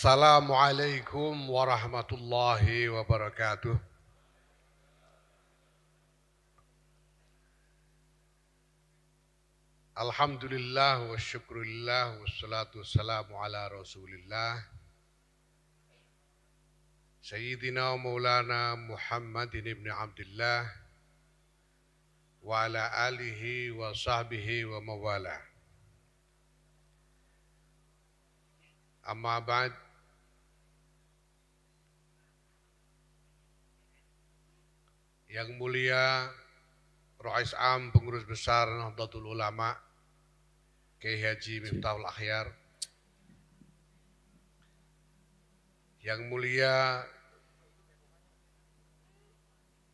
Assalamualaikum warahmatullahi wabarakatuh. Alhamdulillah wa syukurillah wassalatu wassalamu ala rasulillah Sayyidina wa maulana Muhammadin ibn Abdullah wa ala alihi wa sahbihi wa mawala. Amma ba'd. Yang mulia Rais Am Pengurus Besar Nahdlatul Ulama Kiai Haji Miftahul Akhyar, yang mulia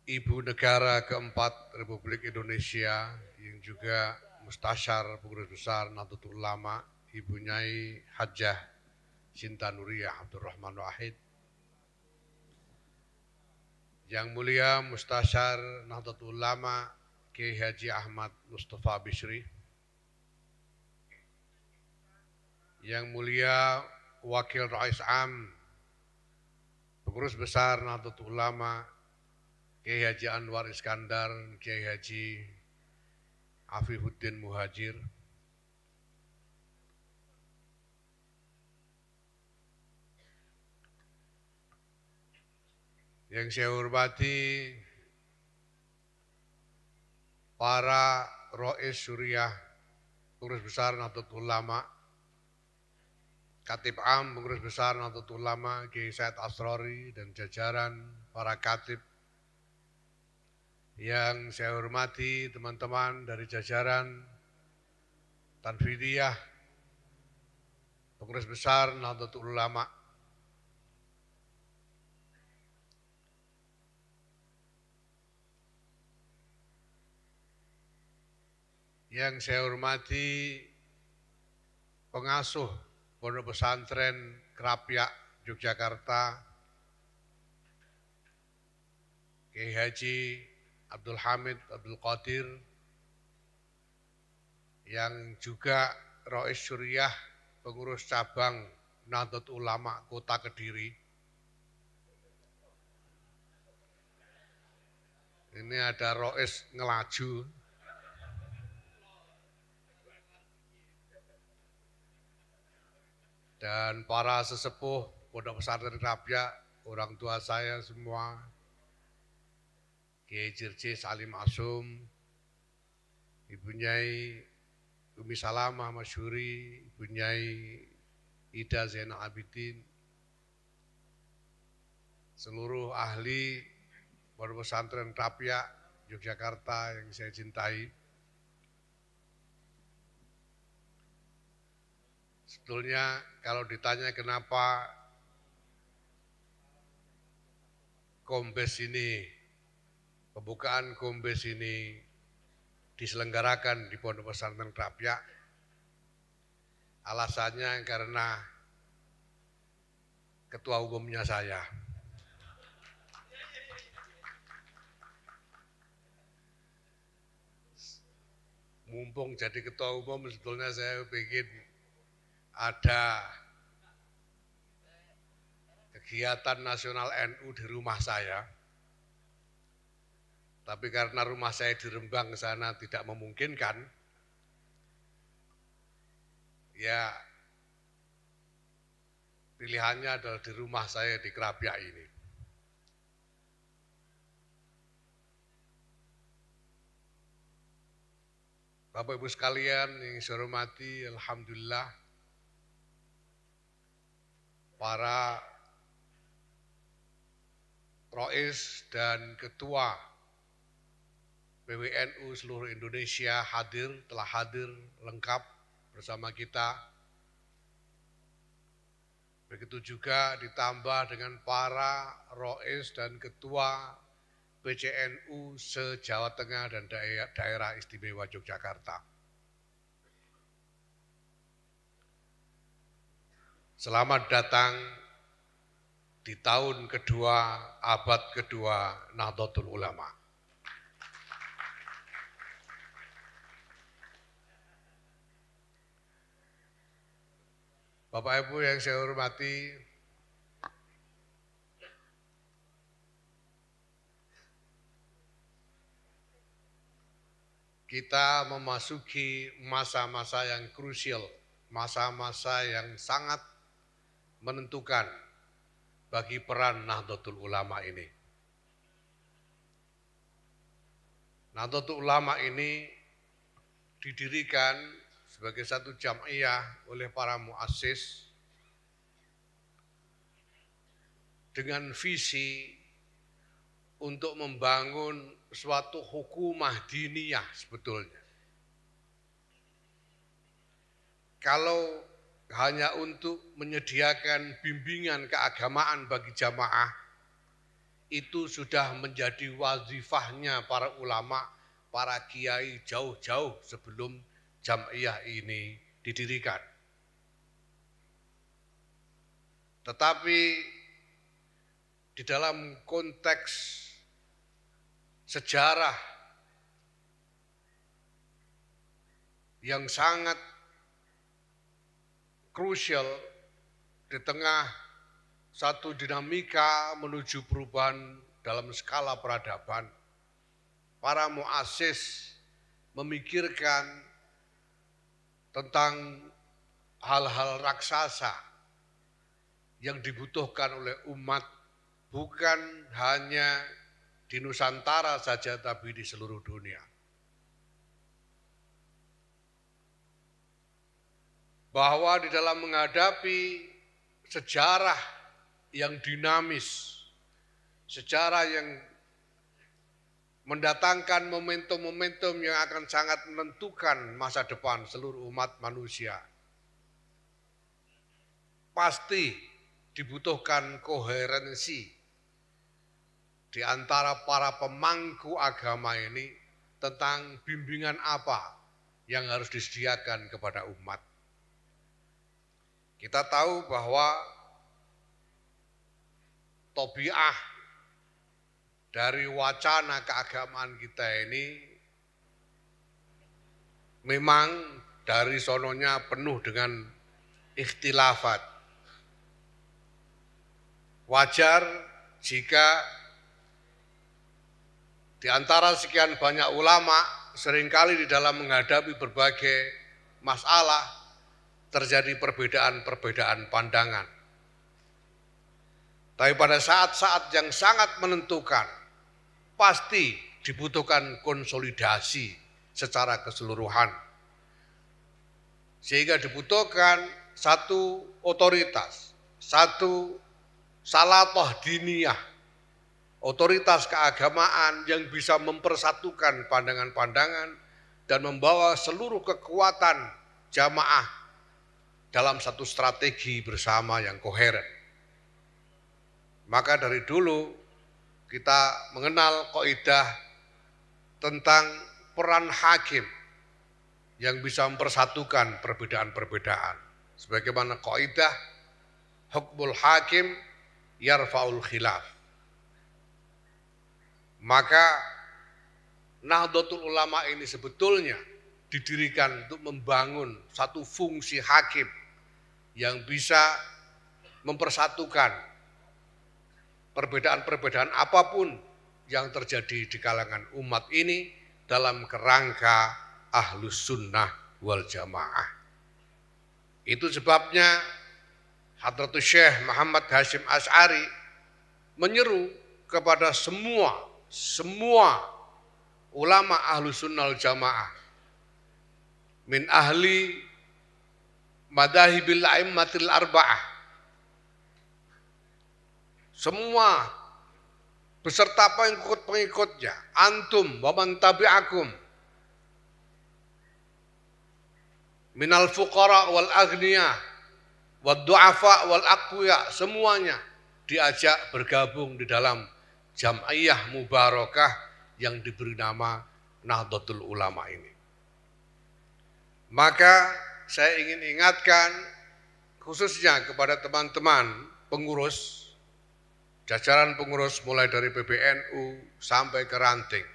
Ibu Negara keempat Republik Indonesia, yang juga Mustasyar Pengurus Besar Nahdlatul Ulama Ibu Nyai Hajjah Sinta Nuriyah Abdurrahman Wahid, yang mulia Mustasyar Nahdlatul Ulama Kiai Haji Ahmad Mustafa Bishri, yang mulia Wakil Rais Am Pengurus Besar Nahdlatul Ulama Kiai Haji Anwar Iskandar, Kiai Haji Afifuddin Muhajir, yang saya hormati para Rois Suriah Pengurus Besar Nahdlatul Ulama, Katib Am Pengurus Besar Nahdlatul Ulama Kiai Said Asrori dan jajaran para katib, yang saya hormati teman-teman dari jajaran Tanfidiyah Pengurus Besar Nahdlatul Ulama, yang saya hormati pengasuh Pondok Pesantren Krapyak Yogyakarta, Kiai Haji Abdul Hamid Abdul Qadir, yang juga Rois Suriah Pengurus Cabang Nahdlatul Ulama Kota Kediri. Ini ada Rois Ngelaju. Dan para sesepuh Pondok Pesantren Krapyak, orang tua saya semua, Kiai Jirji Salim Asum, Ibu Nyai Umi Salamah Masyuri, Ibu Nyai Ida Zainal Abidin, seluruh ahli Pondok Pesantren Krapyak Yogyakarta yang saya cintai. Sebetulnya kalau ditanya kenapa Kombes ini, pembukaan Kombes ini diselenggarakan di Pondok Pesantren Krapyak, alasannya karena ketua umumnya saya. Mumpung jadi ketua umum, sebetulnya saya ingin ada kegiatan nasional NU di rumah saya, tapi karena rumah saya di Rembang sana tidak memungkinkan, ya pilihannya adalah di rumah saya di Krapyak ini. Bapak Ibu sekalian yang saya hormati, alhamdulillah para Rois dan Ketua PWNU seluruh Indonesia telah hadir lengkap bersama kita. Begitu juga ditambah dengan para Rois dan Ketua PCNU se-Jawa Tengah dan daerah istimewa Yogyakarta. Selamat datang di tahun kedua, abad kedua Nahdlatul Ulama. Bapak Ibu yang saya hormati, kita memasuki masa-masa yang krusial, masa-masa yang sangat menentukan bagi peran Nahdlatul Ulama ini. Nahdlatul Ulama ini didirikan sebagai satu jam'iyah oleh para muassis dengan visi untuk membangun suatu hukumah diniyah sebetulnya. Kalau hanya untuk menyediakan bimbingan keagamaan bagi jamaah, itu sudah menjadi wazifahnya para ulama, para kiai jauh-jauh sebelum jam'iyah ini didirikan. Tetapi di dalam konteks sejarah yang sangat krusial di tengah satu dinamika menuju perubahan dalam skala peradaban, para muassis memikirkan tentang hal-hal raksasa yang dibutuhkan oleh umat bukan hanya di Nusantara saja tapi di seluruh dunia. Bahwa di dalam menghadapi sejarah yang dinamis, sejarah yang mendatangkan momentum-momentum yang akan sangat menentukan masa depan seluruh umat manusia, pasti dibutuhkan koherensi di antara para pemangku agama ini tentang bimbingan apa yang harus disediakan kepada umat. Kita tahu bahwa tabiah dari wacana keagamaan kita ini memang dari sononya penuh dengan ikhtilafat. Wajar jika di antara sekian banyak ulama seringkali di dalam menghadapi berbagai masalah terjadi perbedaan-perbedaan pandangan. Tapi pada saat-saat yang sangat menentukan, pasti dibutuhkan konsolidasi secara keseluruhan. Sehingga dibutuhkan satu otoritas, satu salatoh diniyah, otoritas keagamaan yang bisa mempersatukan pandangan-pandangan dan membawa seluruh kekuatan jamaah dalam satu strategi bersama yang koheren. Maka dari dulu kita mengenal kaidah tentang peran hakim yang bisa mempersatukan perbedaan-perbedaan. Sebagaimana kaidah hukmul hakim yarfa'ul khilaf. Maka Nahdlatul Ulama ini sebetulnya didirikan untuk membangun satu fungsi hakim yang bisa mempersatukan perbedaan-perbedaan apapun yang terjadi di kalangan umat ini dalam kerangka Ahlus Sunnah wal Jamaah. Itu sebabnya Hadratus Syekh Muhammad Hasyim Asy'ari menyeru kepada semua ulama Ahlus Sunnah wal Jamaah min ahli madhahibil a'immatil arba'ah, semua beserta pengikut-pengikutnya, antum wa man tabi'akum minal fuqara wal aghniya wad du'afa wal aqwiya, semuanya diajak bergabung di dalam jam'iyah mubarakah yang diberi nama Nahdlatul Ulama ini. Maka saya ingin ingatkan khususnya kepada teman-teman pengurus, jajaran pengurus mulai dari PBNU sampai ke ranting.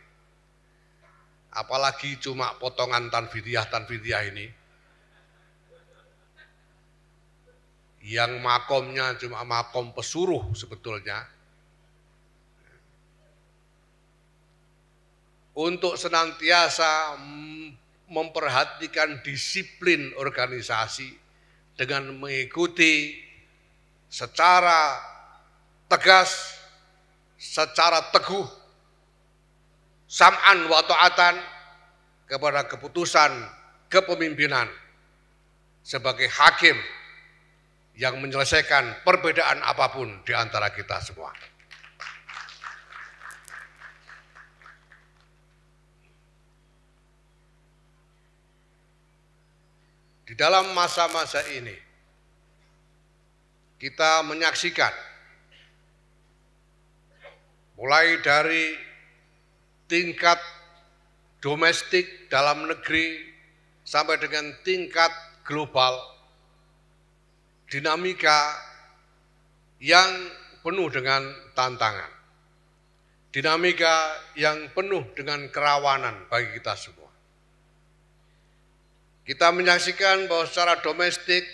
Apalagi cuma potongan tanfidiyah ini, yang makomnya cuma makom pesuruh sebetulnya, untuk senantiasa memperhatikan disiplin organisasi dengan mengikuti secara tegas, secara teguh, sam'an wa ta'atan kepada keputusan kepemimpinan sebagai hakim yang menyelesaikan perbedaan apapun di antara kita semua. Di dalam masa-masa ini, kita menyaksikan mulai dari tingkat domestik dalam negeri sampai dengan tingkat global, dinamika yang penuh dengan tantangan, dinamika yang penuh dengan kerawanan bagi kita semua. Kita menyaksikan bahwa secara domestik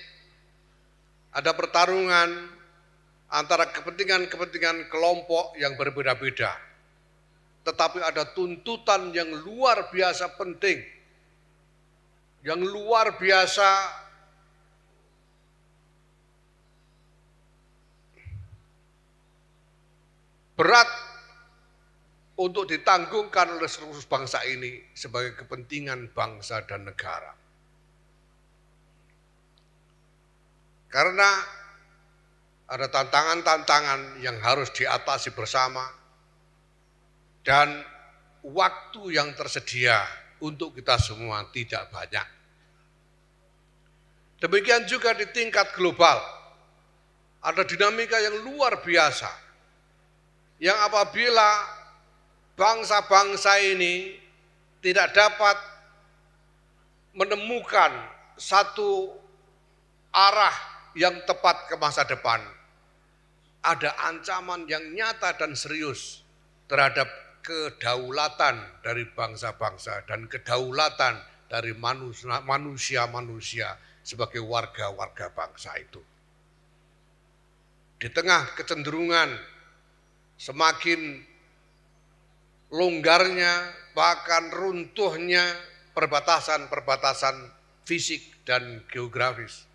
ada pertarungan antara kepentingan-kepentingan kelompok yang berbeda-beda. Tetapi ada tuntutan yang luar biasa penting, yang luar biasa berat untuk ditanggungkan oleh seluruh bangsa ini sebagai kepentingan bangsa dan negara. Karena ada tantangan-tantangan yang harus diatasi bersama dan waktu yang tersedia untuk kita semua tidak banyak. Demikian juga di tingkat global, ada dinamika yang luar biasa, yang apabila bangsa-bangsa ini tidak dapat menemukan satu arah yang tepat ke masa depan, ada ancaman yang nyata dan serius terhadap kedaulatan dari bangsa-bangsa dan kedaulatan dari manusia-manusia sebagai warga-warga bangsa itu. Di tengah kecenderungan semakin longgarnya bahkan runtuhnya perbatasan-perbatasan fisik dan geografis,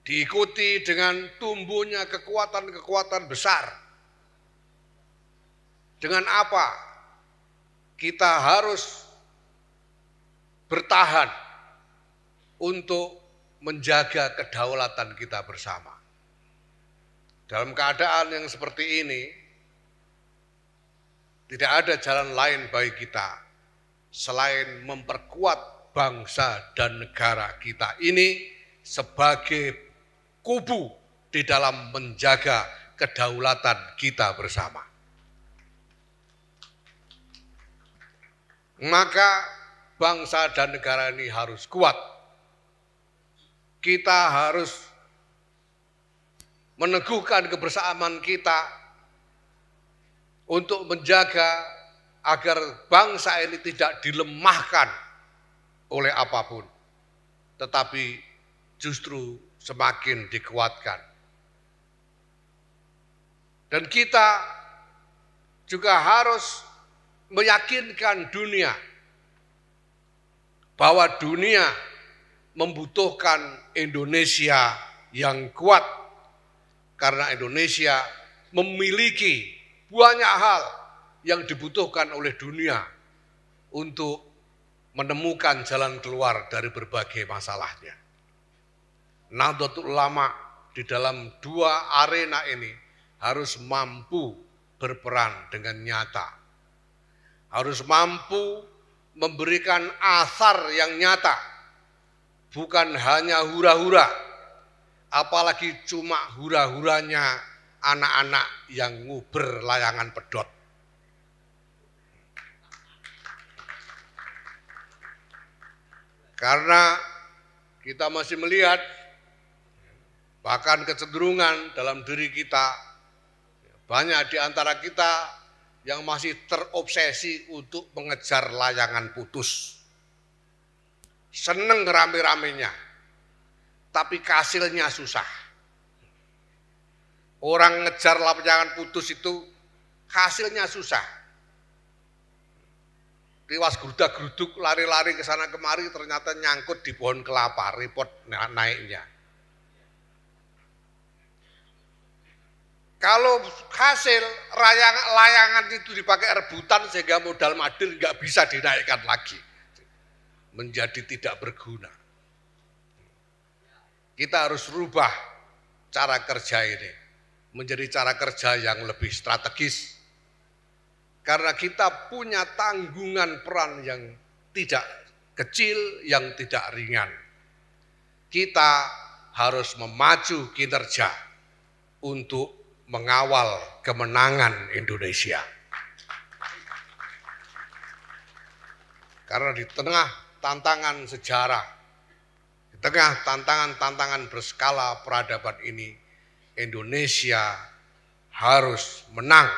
diikuti dengan tumbuhnya kekuatan-kekuatan besar. Dengan apa kita harus bertahan untuk menjaga kedaulatan kita bersama. Dalam keadaan yang seperti ini, tidak ada jalan lain bagi kita selain memperkuat bangsa dan negara kita ini sebagai kubu di dalam menjaga kedaulatan kita bersama. Maka bangsa dan negara ini harus kuat. Kita harus meneguhkan kebersamaan kita untuk menjaga agar bangsa ini tidak dilemahkan oleh apapun, tetapi justru semakin dikuatkan. Dan kita juga harus meyakinkan dunia bahwa dunia membutuhkan Indonesia yang kuat, karena Indonesia memiliki banyak hal yang dibutuhkan oleh dunia untuk menemukan jalan keluar dari berbagai masalahnya. Nahdlatul Ulama di dalam dua arena ini harus mampu berperan dengan nyata, harus mampu memberikan asar yang nyata, bukan hanya hura-hura, apalagi cuma hura-huranya anak-anak yang nguber layangan pedot. Karena kita masih melihat bahkan kecenderungan dalam diri kita, banyak di antara kita yang masih terobsesi untuk mengejar layangan putus. Seneng rame-ramenya, tapi hasilnya susah. Orang ngejar layangan putus itu hasilnya susah. Tiwas gerudak-geruduk lari-lari ke sana kemari ternyata nyangkut di pohon kelapa, repot naiknya. Kalau hasil layangan itu dipakai rebutan sehingga modal madil nggak bisa dinaikkan lagi, menjadi tidak berguna. Kita harus rubah cara kerja ini menjadi cara kerja yang lebih strategis. Karena kita punya tanggungan peran yang tidak kecil, yang tidak ringan. Kita harus memacu kinerja untuk mengawal kemenangan Indonesia. Karena di tengah tantangan sejarah, di tengah tantangan-tantangan berskala peradaban ini, Indonesia harus menang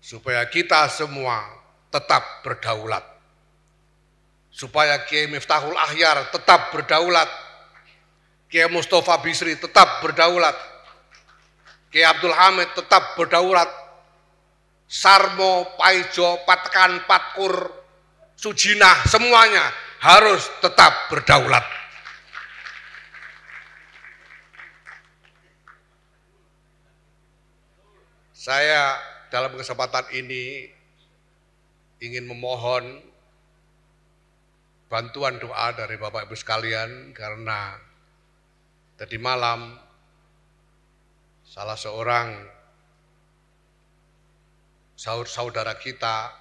supaya kita semua tetap berdaulat. Supaya Kiai Miftahul Ahyar tetap berdaulat. Kiai Mustafa Bisri tetap berdaulat. Kiai Abdul Hamid tetap berdaulat. Sarmo, Paijo, Patkan, Patkur, Sujinah, semuanya harus tetap berdaulat. Saya dalam kesempatan ini ingin memohon bantuan doa dari Bapak Ibu sekalian karena tadi malam salah seorang saudara kita,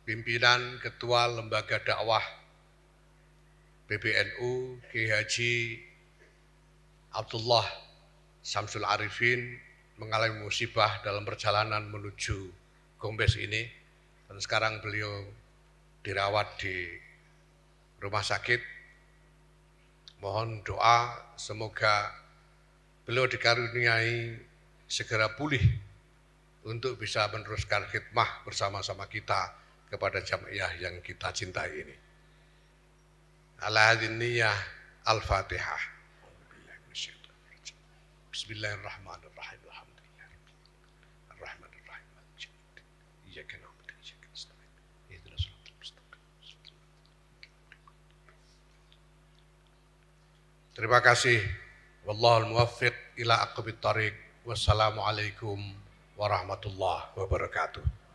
pimpinan ketua lembaga dakwah PBNU, Kiai Haji Abdullah Samsul Arifin mengalami musibah dalam perjalanan menuju Gombes ini, dan sekarang beliau dirawat di rumah sakit. Mohon doa semoga beliau dikaruniai segera pulih untuk bisa meneruskan khidmah bersama-sama kita kepada jamiah yang kita cintai ini. Ala hadhihi niyyah al-Fatihah. Bismillahirrahmanirrahim. Terima kasih. Wallahul muwaffiq ila aqwamit thariq. Wassalamualaikum warahmatullahi wabarakatuh.